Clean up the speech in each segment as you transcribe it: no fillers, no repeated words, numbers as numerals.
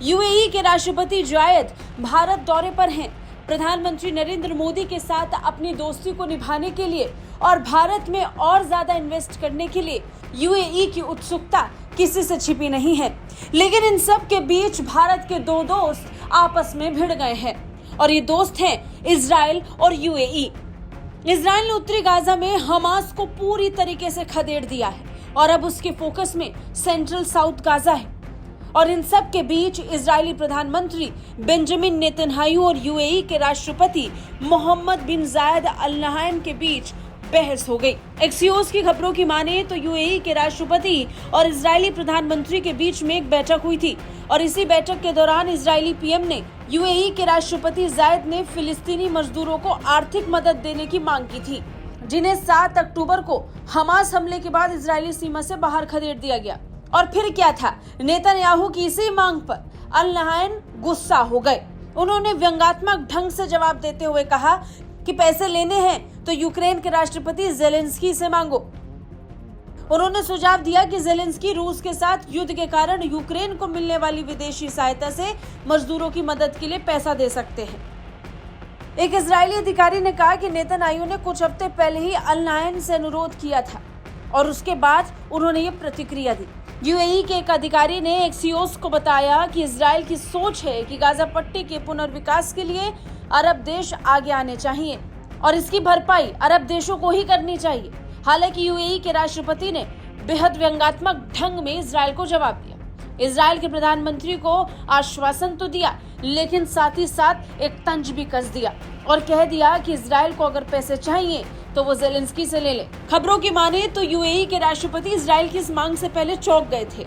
UAE के राष्ट्रपति जायद भारत दौरे पर हैं। प्रधानमंत्री नरेंद्र मोदी के साथ अपनी दोस्ती को निभाने के लिए और भारत में और ज्यादा इन्वेस्ट करने के लिए यूएई की उत्सुकता किसी से छिपी नहीं है। लेकिन इन सब के बीच भारत के दो दोस्त आपस में भिड़ गए हैं और ये दोस्त हैं इजराइल और यूएई। इजराइल ने उत्तरी गाजा में हमास को पूरी तरीके से खदेड़ दिया है और अब उसके फोकस में सेंट्रल साउथ गाजा है। और इन सब के बीच इजरायली प्रधानमंत्री बेंजामिन नेतन्याहू और यूएई के राष्ट्रपति मोहम्मद बिन जायद अल नहयान के बीच बहस हो गई। एक्सियोस की खबरों की माने तो यूएई के राष्ट्रपति और इजरायली प्रधानमंत्री के बीच में एक बैठक हुई थी और इसी बैठक के दौरान इजरायली पीएम ने यूएई के राष्ट्रपति जायद ने फिलिस्तीनी मजदूरों को आर्थिक मदद देने की मांग की थी, जिन्हें 7 अक्टूबर को हमास हमले के बाद इजरायली सीमा से बाहर खदेड़ दिया गया। और फिर क्या था, नेतन्याहू की इसी मांग पर अल नहयान गुस्सा हो गए। उन्होंने व्यंग्यात्मक ढंग से जवाब देते हुए कहा कि पैसे लेने हैं तो यूक्रेन के राष्ट्रपति जेलेंस्की से मांगो। उन्होंने सुझाव दिया कि जेलेंस्की रूस के साथ युद्ध के कारण यूक्रेन को मिलने वाली विदेशी सहायता से मजदूरों की मदद के लिए पैसा दे सकते हैं। एक इजरायली अधिकारी ने कहा कि नेतन्याहू ने कुछ हफ्ते पहले ही अल नहयान से अनुरोध किया था और उसके बाद उन्होंने ये प्रतिक्रिया दी। यूएई के एक अधिकारी ने एक्सियोस को बताया कि इजराइल की सोच है कि गाजा पट्टी के पुनर्विकास के लिए अरब देश आगे आने चाहिए और इसकी भरपाई अरब देशों को ही करनी चाहिए। हालांकि यूएई के राष्ट्रपति ने बेहद व्यंग्यात्मक ढंग में इजराइल को जवाब दिया। इजराइल के प्रधानमंत्री को आश्वासन तो दिया, लेकिन साथ ही साथ एक तंज भी कस दिया और कह दिया कि इजराइल को अगर पैसे चाहिए तो वो जेलेंस्की से ले ले। खबरों की माने तो यूएई के राष्ट्रपति इजराइल की इस मांग से पहले चौंक गए थे।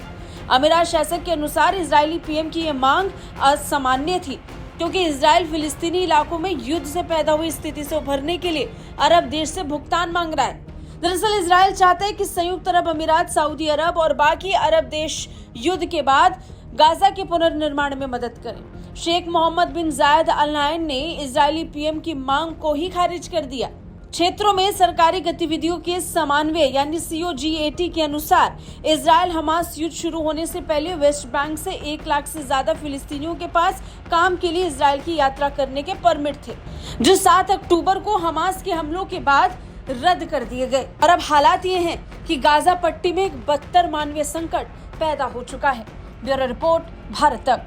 अमीरात शासक के अनुसार इजरायली पीएम की ये मांग असामान्य थी, क्योंकि इजराइल फिलिस्तीनी इलाकों में युद्ध से पैदा हुई स्थिति से उभरने के लिए अरब देश से भुगतान मांग रहा है। दरअसल इजराइल चाहता है कि संयुक्त अरब अमीरात, सऊदी अरब और बाकी अरब देश युद्ध के बाद गाजा के पुनर्निर्माण में मदद करें। शेख मोहम्मद बिन जायद अल नहयान ने इजरायली पीएम की मांग को ही खारिज कर दिया। क्षेत्रों में सरकारी गतिविधियों के समन्वय यानी COGAT के अनुसार इजराइल हमास युद्ध शुरू होने से पहले वेस्ट बैंक से 1 लाख से ज्यादा फिलिस्तीनियों के पास काम के लिए इजराइल की यात्रा करने के परमिट थे, जो 7 अक्टूबर को हमास के हमलों के बाद रद्द कर दिए गए। और अब हालात ये हैं कि गाजा पट्टी में एक बदतर मानवीय संकट पैदा हो चुका है। ब्यूरो रिपोर्ट, भारत तक।